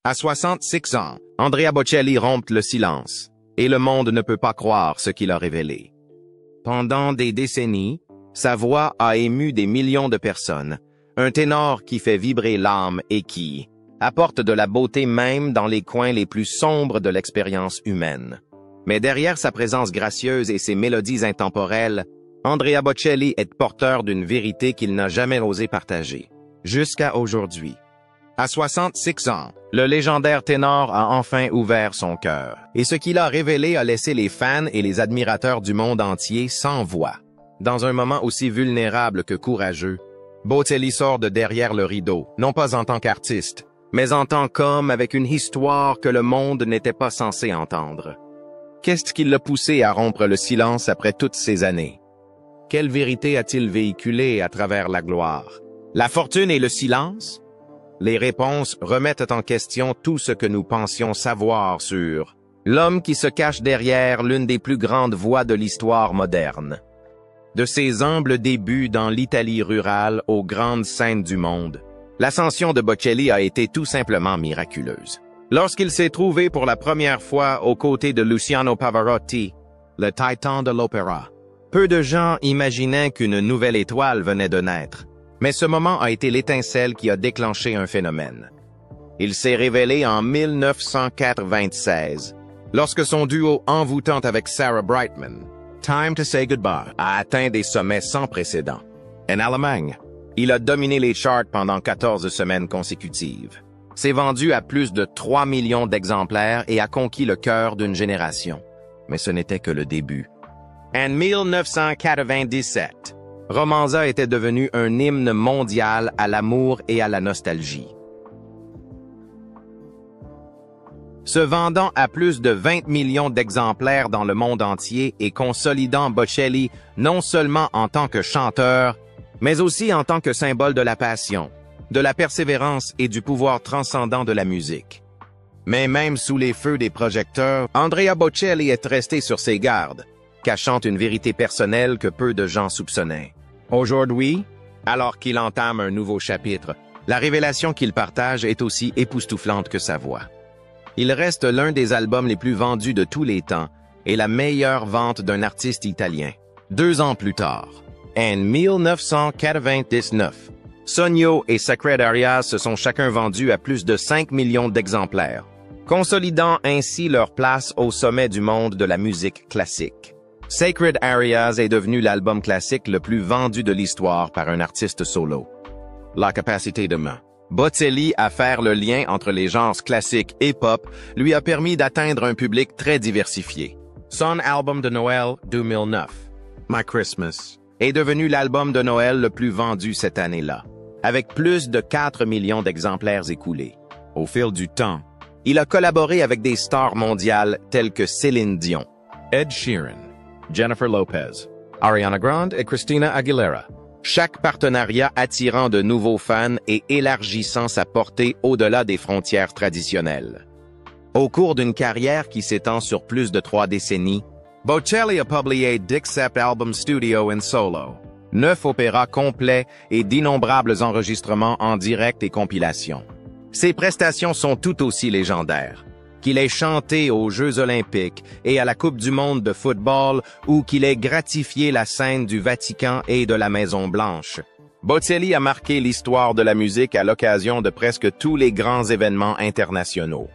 À 66 ans, Andrea Bocelli rompt le silence, et le monde ne peut pas croire ce qu'il a révélé. Pendant des décennies, sa voix a ému des millions de personnes, un ténor qui fait vibrer l'âme et qui apporte de la beauté même dans les coins les plus sombres de l'expérience humaine. Mais derrière sa présence gracieuse et ses mélodies intemporelles, Andrea Bocelli est porteur d'une vérité qu'il n'a jamais osé partager, jusqu'à aujourd'hui. À 66 ans, le légendaire ténor a enfin ouvert son cœur, et ce qu'il a révélé a laissé les fans et les admirateurs du monde entier sans voix. Dans un moment aussi vulnérable que courageux, Bocelli sort de derrière le rideau, non pas en tant qu'artiste, mais en tant qu'homme avec une histoire que le monde n'était pas censé entendre. Qu'est-ce qui l'a poussé à rompre le silence après toutes ces années? Quelle vérité a-t-il véhiculée à travers la gloire? La fortune et le silence? Les réponses remettent en question tout ce que nous pensions savoir sur l'homme qui se cache derrière l'une des plus grandes voix de l'histoire moderne. De ses humbles débuts dans l'Italie rurale aux grandes scènes du monde, l'ascension de Bocelli a été tout simplement miraculeuse. Lorsqu'il s'est trouvé pour la première fois aux côtés de Luciano Pavarotti, le titan de l'opéra, peu de gens imaginaient qu'une nouvelle étoile venait de naître. Mais ce moment a été l'étincelle qui a déclenché un phénomène. Il s'est révélé en 1996, lorsque son duo envoûtant avec Sarah Brightman, Time to Say Goodbye, a atteint des sommets sans précédent. En Allemagne, il a dominé les charts pendant 14 semaines consécutives. S'est vendu à plus de 3 millions d'exemplaires et a conquis le cœur d'une génération. Mais ce n'était que le début. En 1997, Romanza était devenu un hymne mondial à l'amour et à la nostalgie. Se vendant à plus de 20 millions d'exemplaires dans le monde entier et consolidant Bocelli non seulement en tant que chanteur, mais aussi en tant que symbole de la passion, de la persévérance et du pouvoir transcendant de la musique. Mais même sous les feux des projecteurs, Andrea Bocelli est resté sur ses gardes, cachant une vérité personnelle que peu de gens soupçonnaient. Aujourd'hui, alors qu'il entame un nouveau chapitre, la révélation qu'il partage est aussi époustouflante que sa voix. Il reste l'un des albums les plus vendus de tous les temps et la meilleure vente d'un artiste italien. 2 ans plus tard, en 1999, Sogno et Sacred Areas se sont chacun vendus à plus de 5 millions d'exemplaires, consolidant ainsi leur place au sommet du monde de la musique classique. Sacred Areas est devenu l'album classique le plus vendu de l'histoire par un artiste solo. La capacité de main. Bocelli à faire le lien entre les genres classiques et pop lui a permis d'atteindre un public très diversifié. Son album de Noël 2009, My Christmas, est devenu l'album de Noël le plus vendu cette année-là, avec plus de 4 millions d'exemplaires écoulés. Au fil du temps, il a collaboré avec des stars mondiales telles que Céline Dion, Ed Sheeran, Jennifer Lopez, Ariana Grande et Christina Aguilera. Chaque partenariat attirant de nouveaux fans et élargissant sa portée au-delà des frontières traditionnelles. Au cours d'une carrière qui s'étend sur plus de 3 décennies, Bocelli a publié 17 albums studio and solo, 9 opéras complets et d'innombrables enregistrements en direct et compilations. Ses prestations sont tout aussi légendaires. Qu'il ait chanté aux Jeux olympiques et à la Coupe du monde de football ou qu'il ait gratifié la scène du Vatican et de la Maison-Blanche. Bocelli a marqué l'histoire de la musique à l'occasion de presque tous les grands événements internationaux.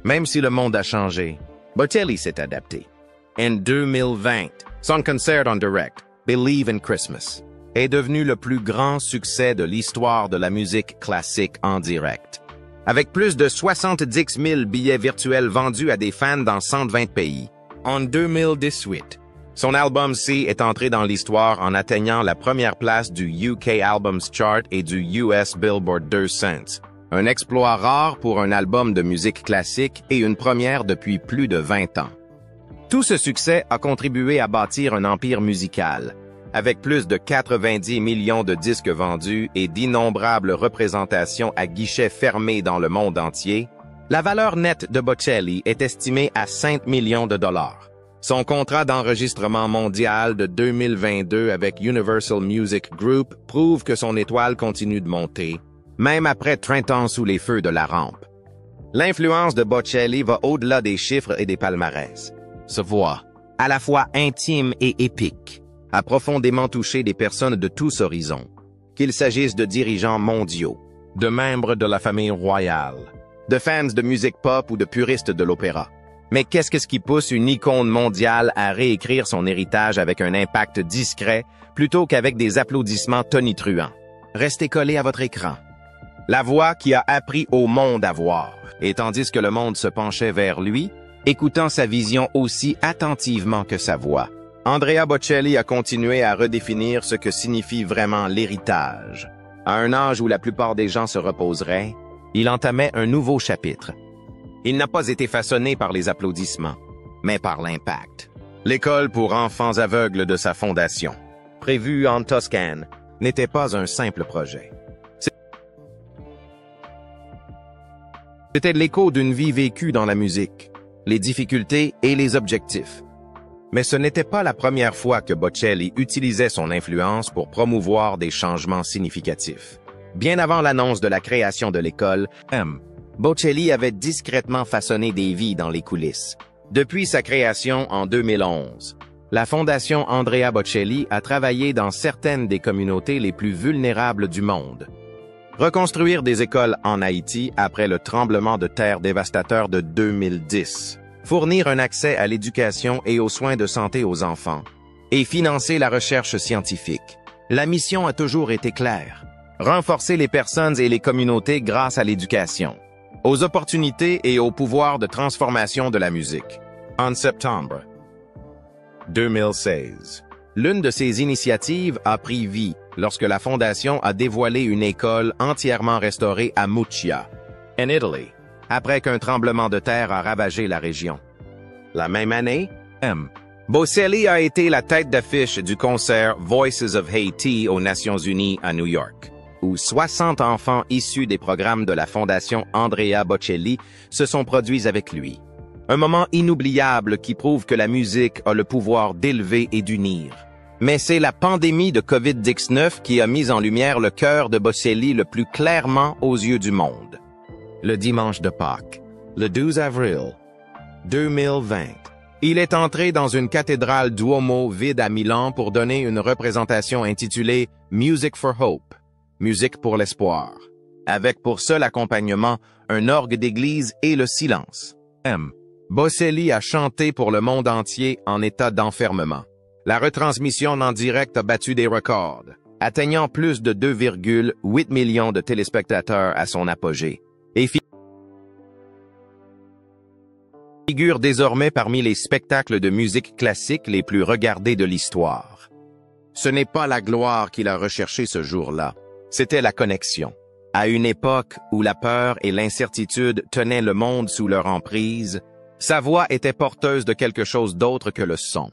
Même si le monde a changé, Bocelli s'est adapté. En 2020, son concert en direct, Believe in Christmas, est devenu le plus grand succès de l'histoire de la musique classique en direct. Avec plus de 70 000 billets virtuels vendus à des fans dans 120 pays. En 2018, son album C est entré dans l'histoire en atteignant la première place du UK Albums Chart et du US Billboard 200. Un exploit rare pour un album de musique classique et une première depuis plus de 20 ans. Tout ce succès a contribué à bâtir un empire musical, avec plus de 90 millions de disques vendus et d'innombrables représentations à guichets fermés dans le monde entier. La valeur nette de Bocelli est estimée à 5 millions de dollars. Son contrat d'enregistrement mondial de 2022 avec Universal Music Group prouve que son étoile continue de monter, même après 30 ans sous les feux de la rampe. L'influence de Bocelli va au-delà des chiffres et des palmarès. Sa voix, à la fois intime et épique, a profondément touché des personnes de tous horizons, qu'il s'agisse de dirigeants mondiaux, de membres de la famille royale, de fans de musique pop ou de puristes de l'opéra. Mais qu'est-ce qui pousse une icône mondiale à réécrire son héritage avec un impact discret plutôt qu'avec des applaudissements tonitruants? Restez collés à votre écran. La voix qui a appris au monde à voir, et tandis que le monde se penchait vers lui, écoutant sa vision aussi attentivement que sa voix, Andrea Bocelli a continué à redéfinir ce que signifie vraiment l'héritage. À un âge où la plupart des gens se reposeraient, il entamait un nouveau chapitre. Il n'a pas été façonné par les applaudissements, mais par l'impact. L'école pour enfants aveugles de sa fondation, prévue en Toscane, n'était pas un simple projet. C'était l'écho d'une vie vécue dans la musique, les difficultés et les objectifs. Mais ce n'était pas la première fois que Bocelli utilisait son influence pour promouvoir des changements significatifs. Bien avant l'annonce de la création de l'école, Bocelli avait discrètement façonné des vies dans les coulisses. Depuis sa création en 2011, la Fondation Andrea Bocelli a travaillé dans certaines des communautés les plus vulnérables du monde. Reconstruire des écoles en Haïti après le tremblement de terre dévastateur de 2010. Fournir un accès à l'éducation et aux soins de santé aux enfants. Et financer la recherche scientifique. La mission a toujours été claire. Renforcer les personnes et les communautés grâce à l'éducation, aux opportunités et au pouvoir de transformation de la musique. En septembre 2016, l'une de ces initiatives a pris vie lorsque la Fondation a dévoilé une école entièrement restaurée à Muccia, en Italie, après qu'un tremblement de terre a ravagé la région. La même année, Bocelli a été la tête d'affiche du concert Voices of Haiti aux Nations Unies à New York, où 60 enfants issus des programmes de la Fondation Andrea Bocelli se sont produits avec lui. Un moment inoubliable qui prouve que la musique a le pouvoir d'élever et d'unir. Mais c'est la pandémie de COVID-19 qui a mis en lumière le cœur de Bocelli le plus clairement aux yeux du monde. Le dimanche de Pâques, le 12 avril 2020, il est entré dans une cathédrale Duomo vide à Milan pour donner une représentation intitulée Music for Hope, musique pour l'espoir, avec pour seul accompagnement un orgue d'église et le silence. Bocelli a chanté pour le monde entier en état d'enfermement. La retransmission en direct a battu des records, atteignant plus de 2,8 millions de téléspectateurs à son apogée, et figure désormais parmi les spectacles de musique classique les plus regardés de l'histoire. Ce n'est pas la gloire qu'il a recherchée ce jour-là, c'était la connexion. À une époque où la peur et l'incertitude tenaient le monde sous leur emprise, sa voix était porteuse de quelque chose d'autre que le son.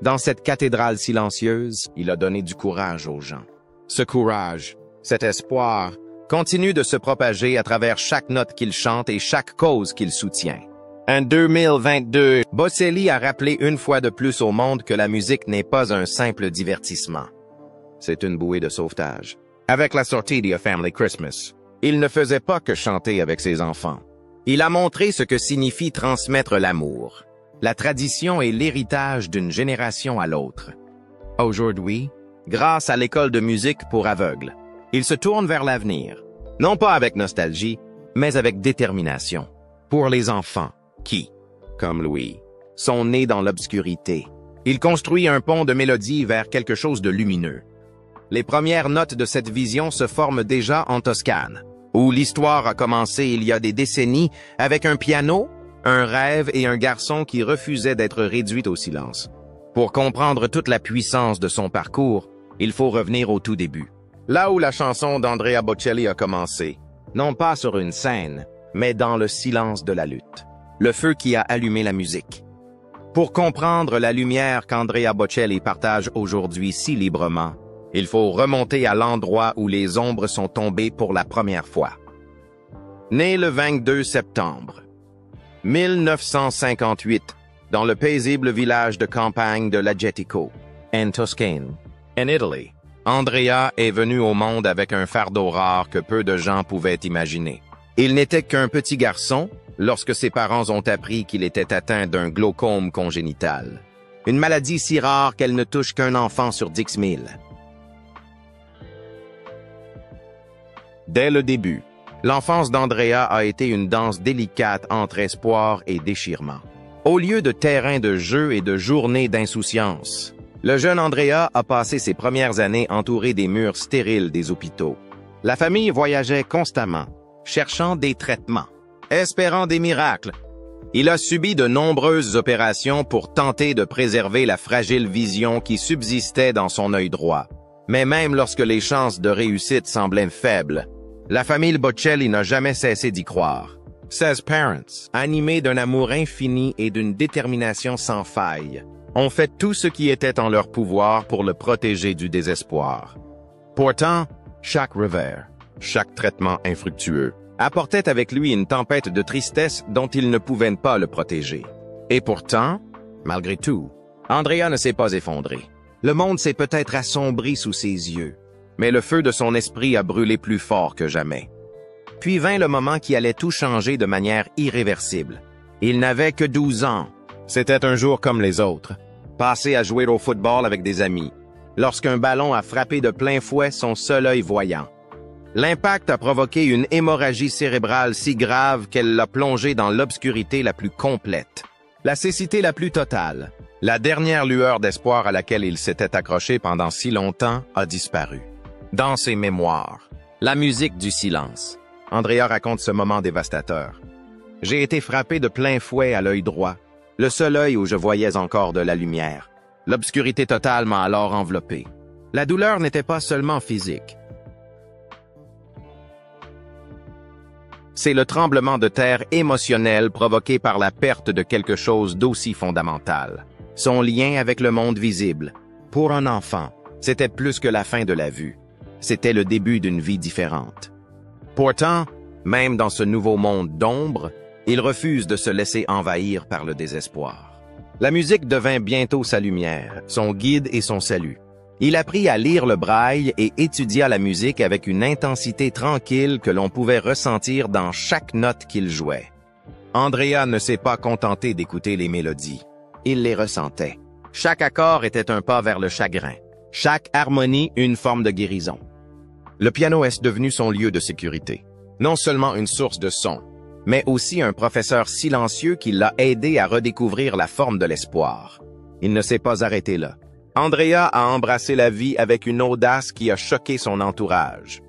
Dans cette cathédrale silencieuse, il a donné du courage aux gens. Ce courage, cet espoir, continue de se propager à travers chaque note qu'il chante et chaque cause qu'il soutient. En 2022, Bocelli a rappelé une fois de plus au monde que la musique n'est pas un simple divertissement. C'est une bouée de sauvetage. Avec la sortie de A Family Christmas, il ne faisait pas que chanter avec ses enfants. Il a montré ce que signifie transmettre l'amour, la tradition et l'héritage d'une génération à l'autre. Aujourd'hui, grâce à l'école de musique pour aveugles, il se tourne vers l'avenir, non pas avec nostalgie, mais avec détermination, pour les enfants qui, comme lui, sont nés dans l'obscurité. Il construit un pont de mélodie vers quelque chose de lumineux. Les premières notes de cette vision se forment déjà en Toscane, où l'histoire a commencé il y a des décennies avec un piano, un rêve et un garçon qui refusait d'être réduit au silence. Pour comprendre toute la puissance de son parcours, il faut revenir au tout début. Là où la chanson d'Andrea Bocelli a commencé, non pas sur une scène, mais dans le silence de la lutte. Le feu qui a allumé la musique. Pour comprendre la lumière qu'Andrea Bocelli partage aujourd'hui si librement, il faut remonter à l'endroit où les ombres sont tombées pour la première fois. Né le 22 septembre 1958, dans le paisible village de campagne de Lagetico, en Toscane, en Italie, Andrea est venu au monde avec un fardeau rare que peu de gens pouvaient imaginer. Il n'était qu'un petit garçon lorsque ses parents ont appris qu'il était atteint d'un glaucome congénital. Une maladie si rare qu'elle ne touche qu'un enfant sur 10 000. Dès le début, l'enfance d'Andrea a été une danse délicate entre espoir et déchirement. Au lieu de terrain de jeu et de journées d'insouciance, le jeune Andrea a passé ses premières années entouré des murs stériles des hôpitaux. La famille voyageait constamment, cherchant des traitements, espérant des miracles. Il a subi de nombreuses opérations pour tenter de préserver la fragile vision qui subsistait dans son œil droit. Mais même lorsque les chances de réussite semblaient faibles, la famille Bocelli n'a jamais cessé d'y croire. Ses parents, animés d'un amour infini et d'une détermination sans faille, ont fait tout ce qui était en leur pouvoir pour le protéger du désespoir. Pourtant, chaque revers, chaque traitement infructueux, apportait avec lui une tempête de tristesse dont il ne pouvait pas le protéger. Et pourtant, malgré tout, Andrea ne s'est pas effondré. Le monde s'est peut-être assombri sous ses yeux, mais le feu de son esprit a brûlé plus fort que jamais. Puis vint le moment qui allait tout changer de manière irréversible. Il n'avait que 12 ans. C'était un jour comme les autres, passé à jouer au football avec des amis, lorsqu'un ballon a frappé de plein fouet son seul œil voyant. L'impact a provoqué une hémorragie cérébrale si grave qu'elle l'a plongé dans l'obscurité la plus complète, la cécité la plus totale. La dernière lueur d'espoir à laquelle il s'était accroché pendant si longtemps a disparu. Dans ses mémoires, la musique du silence, Andrea raconte ce moment dévastateur. J'ai été frappé de plein fouet à l'œil droit, le seul œil où je voyais encore de la lumière. L'obscurité totale m'a alors enveloppé. La douleur n'était pas seulement physique. C'est le tremblement de terre émotionnel provoqué par la perte de quelque chose d'aussi fondamental. Son lien avec le monde visible. Pour un enfant, c'était plus que la fin de la vue. C'était le début d'une vie différente. Pourtant, même dans ce nouveau monde d'ombre, il refuse de se laisser envahir par le désespoir. La musique devint bientôt sa lumière, son guide et son salut. Il apprit à lire le braille et étudia la musique avec une intensité tranquille que l'on pouvait ressentir dans chaque note qu'il jouait. Andrea ne s'est pas contenté d'écouter les mélodies. Il les ressentait. Chaque accord était un pas vers le chagrin. Chaque harmonie une forme de guérison. Le piano est devenu son lieu de sécurité. Non seulement une source de son, mais aussi un professeur silencieux qui l'a aidé à redécouvrir la forme de l'espoir. Il ne s'est pas arrêté là. Andrea a embrassé la vie avec une audace qui a choqué son entourage.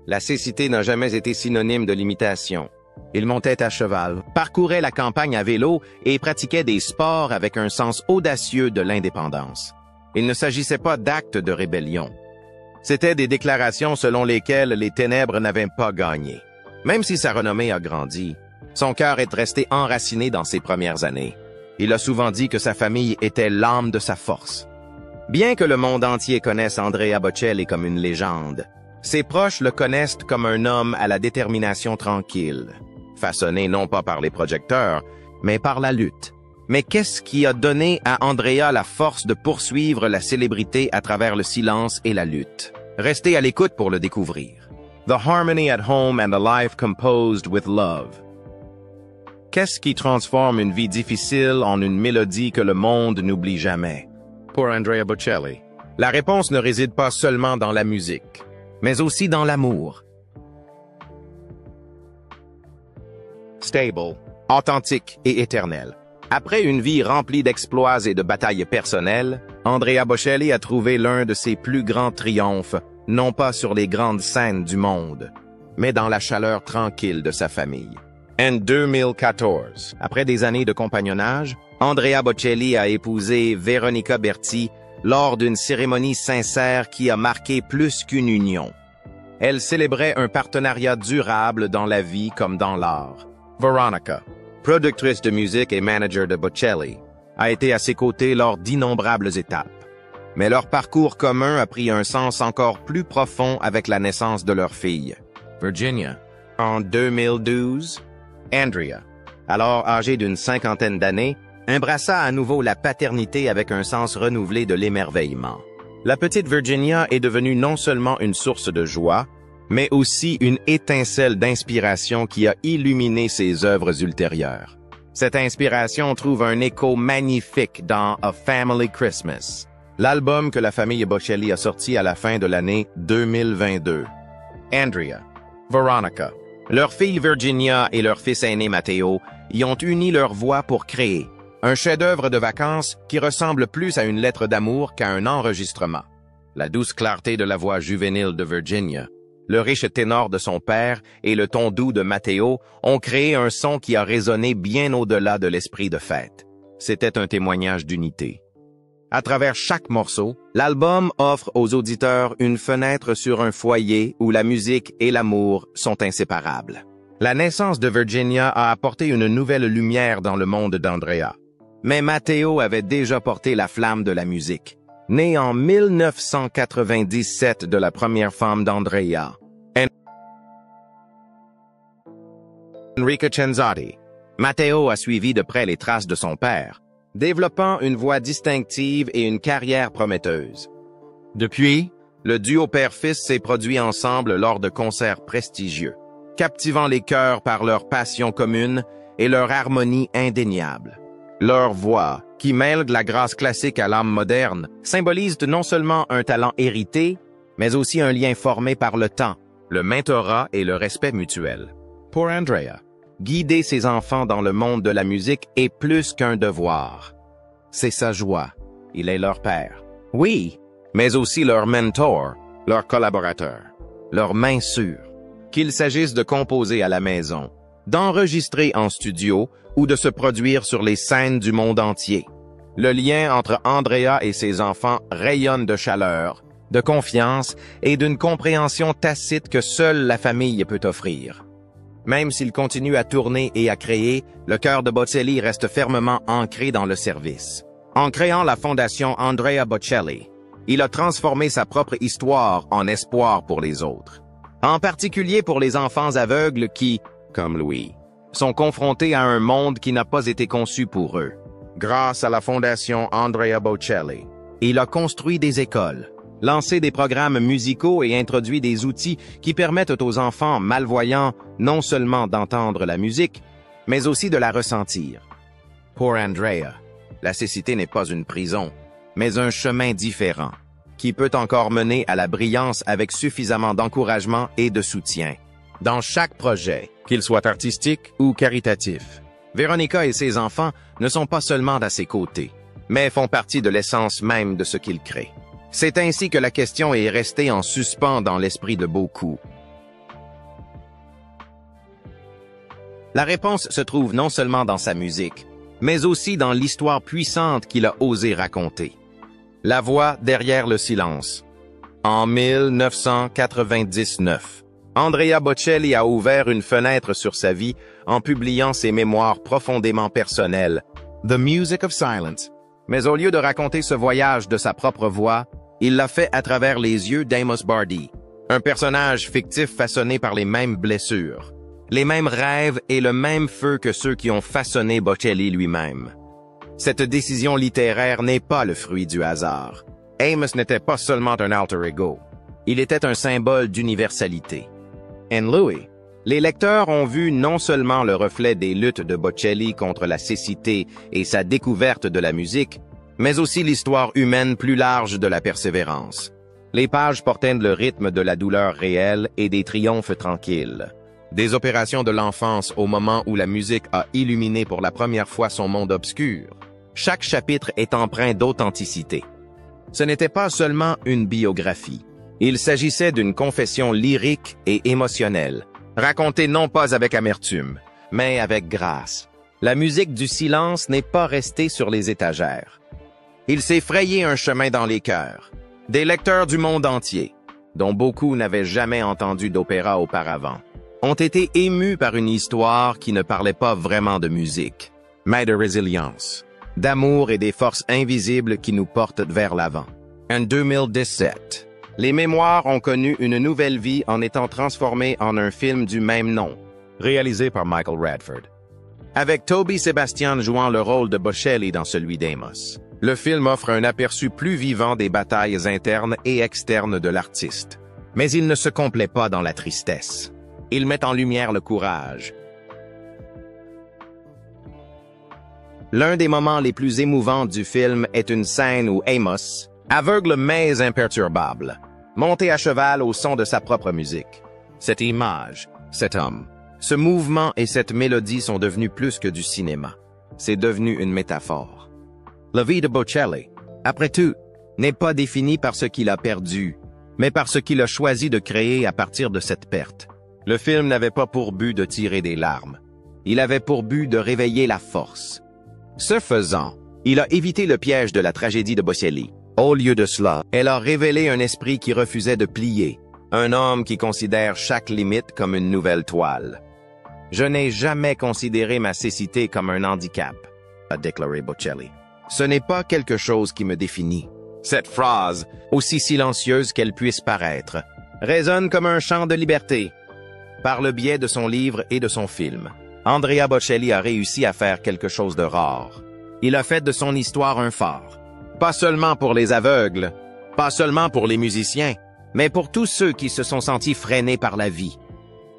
La cécité n'a jamais été synonyme de limitation. Il montait à cheval, parcourait la campagne à vélo et pratiquait des sports avec un sens audacieux de l'indépendance. Il ne s'agissait pas d'actes de rébellion. C'étaient des déclarations selon lesquelles les ténèbres n'avaient pas gagné. Même si sa renommée a grandi, son cœur est resté enraciné dans ses premières années. Il a souvent dit que sa famille était l'âme de sa force. Bien que le monde entier connaisse Andrea Bocelli comme une légende, ses proches le connaissent comme un homme à la détermination tranquille, façonné non pas par les projecteurs, mais par la lutte. Mais qu'est-ce qui a donné à Andrea la force de poursuivre la célébrité à travers le silence et la lutte? Restez à l'écoute pour le découvrir. The harmony at home and a life composed with love. Qu'est-ce qui transforme une vie difficile en une mélodie que le monde n'oublie jamais? Pour Andrea Bocelli, la réponse ne réside pas seulement dans la musique, mais aussi dans l'amour. Stable, authentique et éternel. Après une vie remplie d'exploits et de batailles personnelles, Andrea Bocelli a trouvé l'un de ses plus grands triomphes, non pas sur les grandes scènes du monde, mais dans la chaleur tranquille de sa famille. En 2014, après des années de compagnonnage, Andrea Bocelli a épousé Veronica Berti lors d'une cérémonie sincère qui a marqué plus qu'une union. Elle célébrait un partenariat durable dans la vie comme dans l'art. Veronica, productrice de musique et manager de Bocelli, a été à ses côtés lors d'innombrables étapes. Mais leur parcours commun a pris un sens encore plus profond avec la naissance de leur fille, Virginia. En 2012, Andrea, alors âgée d'une cinquantaine d'années, embrassa à nouveau la paternité avec un sens renouvelé de l'émerveillement. La petite Virginia est devenue non seulement une source de joie, mais aussi une étincelle d'inspiration qui a illuminé ses œuvres ultérieures. Cette inspiration trouve un écho magnifique dans A Family Christmas, l'album que la famille Bocelli a sorti à la fin de l'année 2022. Andrea, Veronica, leur fille Virginia et leur fils aîné Matteo y ont uni leurs voix pour créer un chef-d'œuvre de vacances qui ressemble plus à une lettre d'amour qu'à un enregistrement. La douce clarté de la voix juvénile de Virginia, le riche ténor de son père et le ton doux de Matteo ont créé un son qui a résonné bien au-delà de l'esprit de fête. C'était un témoignage d'unité. À travers chaque morceau, l'album offre aux auditeurs une fenêtre sur un foyer où la musique et l'amour sont inséparables. La naissance de Virginia a apporté une nouvelle lumière dans le monde d'Andrea. Mais Matteo avait déjà porté la flamme de la musique. Né en 1997 de la première femme d'Andrea, Enrica Cenzotti, Matteo a suivi de près les traces de son père, développant une voix distinctive et une carrière prometteuse. Depuis, le duo père-fils s'est produit ensemble lors de concerts prestigieux, captivant les cœurs par leur passion commune et leur harmonie indéniable. Leur voix, qui mêle de la grâce classique à l'âme moderne, symbolise non seulement un talent hérité, mais aussi un lien formé par le temps, le mentorat et le respect mutuel. Pour Andrea, guider ses enfants dans le monde de la musique est plus qu'un devoir. C'est sa joie. Il est leur père. Oui, mais aussi leur mentor, leur collaborateur, leur main sûre. Qu'il s'agisse de composer à la maison, d'enregistrer en studio ou de se produire sur les scènes du monde entier. Le lien entre Andrea et ses enfants rayonne de chaleur, de confiance et d'une compréhension tacite que seule la famille peut offrir. Même s'il continue à tourner et à créer, le cœur de Bocelli reste fermement ancré dans le service. En créant la fondation Andrea Bocelli, il a transformé sa propre histoire en espoir pour les autres. En particulier pour les enfants aveugles qui, comme lui, sont confrontés à un monde qui n'a pas été conçu pour eux. Grâce à la fondation Andrea Bocelli, il a construit des écoles, lancé des programmes musicaux et introduit des outils qui permettent aux enfants malvoyants non seulement d'entendre la musique, mais aussi de la ressentir. Pour Andrea, la cécité n'est pas une prison, mais un chemin différent, qui peut encore mener à la brillance avec suffisamment d'encouragement et de soutien. Dans chaque projet, qu'il soit artistique ou caritatif, Veronica et ses enfants ne sont pas seulement à ses côtés, mais font partie de l'essence même de ce qu'il crée. C'est ainsi que la question est restée en suspens dans l'esprit de beaucoup. La réponse se trouve non seulement dans sa musique, mais aussi dans l'histoire puissante qu'il a osé raconter. La voix derrière le silence. En 1999, Andrea Bocelli a ouvert une fenêtre sur sa vie en publiant ses mémoires profondément personnelles, The Music of Silence. Mais au lieu de raconter ce voyage de sa propre voix, il l'a fait à travers les yeux d'Amos Bardi, un personnage fictif façonné par les mêmes blessures, les mêmes rêves et le même feu que ceux qui ont façonné Bocelli lui-même. Cette décision littéraire n'est pas le fruit du hasard. Amos n'était pas seulement un alter ego, il était un symbole d'universalité. En Louis, les lecteurs ont vu non seulement le reflet des luttes de Bocelli contre la cécité et sa découverte de la musique, mais aussi l'histoire humaine plus large de la persévérance. Les pages portaient le rythme de la douleur réelle et des triomphes tranquilles. Des opérations de l'enfance au moment où la musique a illuminé pour la première fois son monde obscur. Chaque chapitre est empreint d'authenticité. Ce n'était pas seulement une biographie. Il s'agissait d'une confession lyrique et émotionnelle, racontée non pas avec amertume, mais avec grâce. La musique du silence n'est pas restée sur les étagères. Il s'est frayé un chemin dans les cœurs, des lecteurs du monde entier, dont beaucoup n'avaient jamais entendu d'opéra auparavant, ont été émus par une histoire qui ne parlait pas vraiment de musique, mais de résilience, d'amour et des forces invisibles qui nous portent vers l'avant. En 2017, les mémoires ont connu une nouvelle vie en étant transformées en un film du même nom, réalisé par Michael Radford, avec Toby Sebastian jouant le rôle de Bocelli dans celui d'Amos. Le film offre un aperçu plus vivant des batailles internes et externes de l'artiste. Mais il ne se complaît pas dans la tristesse. Il met en lumière le courage. L'un des moments les plus émouvants du film est une scène où Amos, aveugle mais imperturbable, monté à cheval au son de sa propre musique. Cette image, cet homme, ce mouvement et cette mélodie sont devenus plus que du cinéma. C'est devenu une métaphore. La vie de Bocelli, après tout, n'est pas définie par ce qu'il a perdu, mais par ce qu'il a choisi de créer à partir de cette perte. Le film n'avait pas pour but de tirer des larmes. Il avait pour but de réveiller la force. Ce faisant, il a évité le piège de la tragédie de Bocelli. Au lieu de cela, elle a révélé un esprit qui refusait de plier, un homme qui considère chaque limite comme une nouvelle toile. « Je n'ai jamais considéré ma cécité comme un handicap », a déclaré Bocelli. « Ce n'est pas quelque chose qui me définit. » Cette phrase, aussi silencieuse qu'elle puisse paraître, résonne comme un chant de liberté. Par le biais de son livre et de son film, Andrea Bocelli a réussi à faire quelque chose de rare. Il a fait de son histoire un phare. Pas seulement pour les aveugles, pas seulement pour les musiciens, mais pour tous ceux qui se sont sentis freinés par la vie.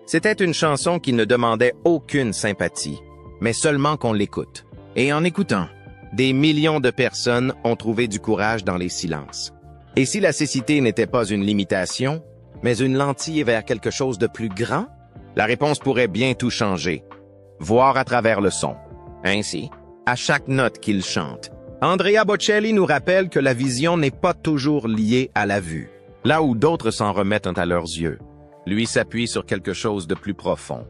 C'était une chanson qui ne demandait aucune sympathie, mais seulement qu'on l'écoute. Et en écoutant, des millions de personnes ont trouvé du courage dans les silences. Et si la cécité n'était pas une limitation, mais une lentille vers quelque chose de plus grand, la réponse pourrait bien tout changer. Voir à travers le son. Ainsi, à chaque note qu'il chante, Andrea Bocelli nous rappelle que la vision n'est pas toujours liée à la vue. Là où d'autres s'en remettent à leurs yeux, lui s'appuie sur quelque chose de plus profond.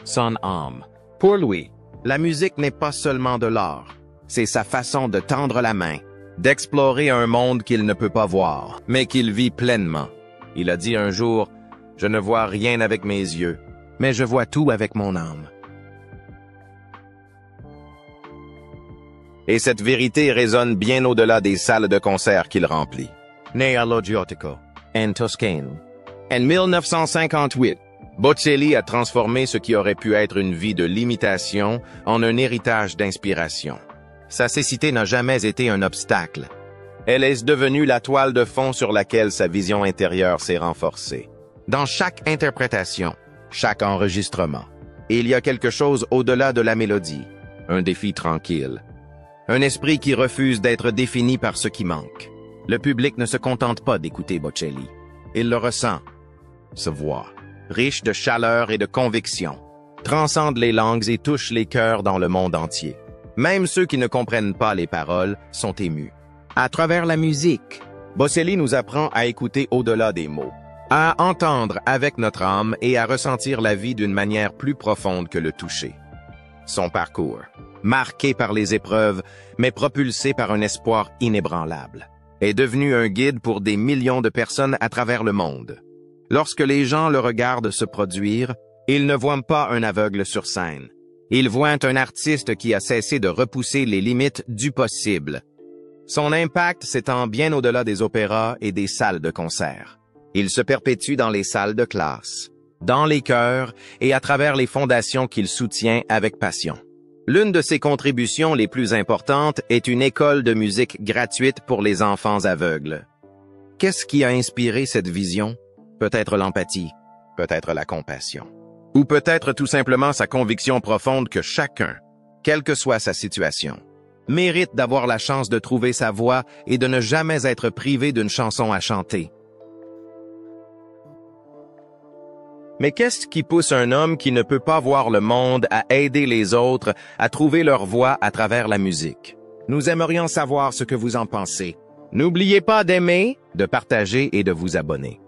Son âme. Pour lui, la musique n'est pas seulement de l'art. C'est sa façon de tendre la main, d'explorer un monde qu'il ne peut pas voir, mais qu'il vit pleinement. Il a dit un jour, « Je ne vois rien avec mes yeux, mais je vois tout avec mon âme. » Et cette vérité résonne bien au-delà des salles de concert qu'il remplit. Né à Loggiatico, en Toscane. En 1958, Bocelli a transformé ce qui aurait pu être une vie de limitation en un héritage d'inspiration. Sa cécité n'a jamais été un obstacle. Elle est devenue la toile de fond sur laquelle sa vision intérieure s'est renforcée. Dans chaque interprétation, chaque enregistrement, il y a quelque chose au-delà de la mélodie, un défi tranquille, un esprit qui refuse d'être défini par ce qui manque. Le public ne se contente pas d'écouter Bocelli. Il le ressent, se voit, riche de chaleur et de conviction, transcende les langues et touche les cœurs dans le monde entier. Même ceux qui ne comprennent pas les paroles sont émus. À travers la musique, Bocelli nous apprend à écouter au-delà des mots, à entendre avec notre âme et à ressentir la vie d'une manière plus profonde que le toucher. Son parcours, marqué par les épreuves, mais propulsé par un espoir inébranlable, est devenu un guide pour des millions de personnes à travers le monde. Lorsque les gens le regardent se produire, ils ne voient pas un aveugle sur scène. Ils voient un artiste qui a cessé de repousser les limites du possible. Son impact s'étend bien au-delà des opéras et des salles de concert. Il se perpétue dans les salles de classe, dans les chœurs et à travers les fondations qu'il soutient avec passion. L'une de ses contributions les plus importantes est une école de musique gratuite pour les enfants aveugles. Qu'est-ce qui a inspiré cette vision? Peut-être l'empathie, peut-être la compassion. Ou peut-être tout simplement sa conviction profonde que chacun, quelle que soit sa situation, mérite d'avoir la chance de trouver sa voix et de ne jamais être privé d'une chanson à chanter. Mais qu'est-ce qui pousse un homme qui ne peut pas voir le monde à aider les autres à trouver leur voix à travers la musique? Nous aimerions savoir ce que vous en pensez. N'oubliez pas d'aimer, de partager et de vous abonner.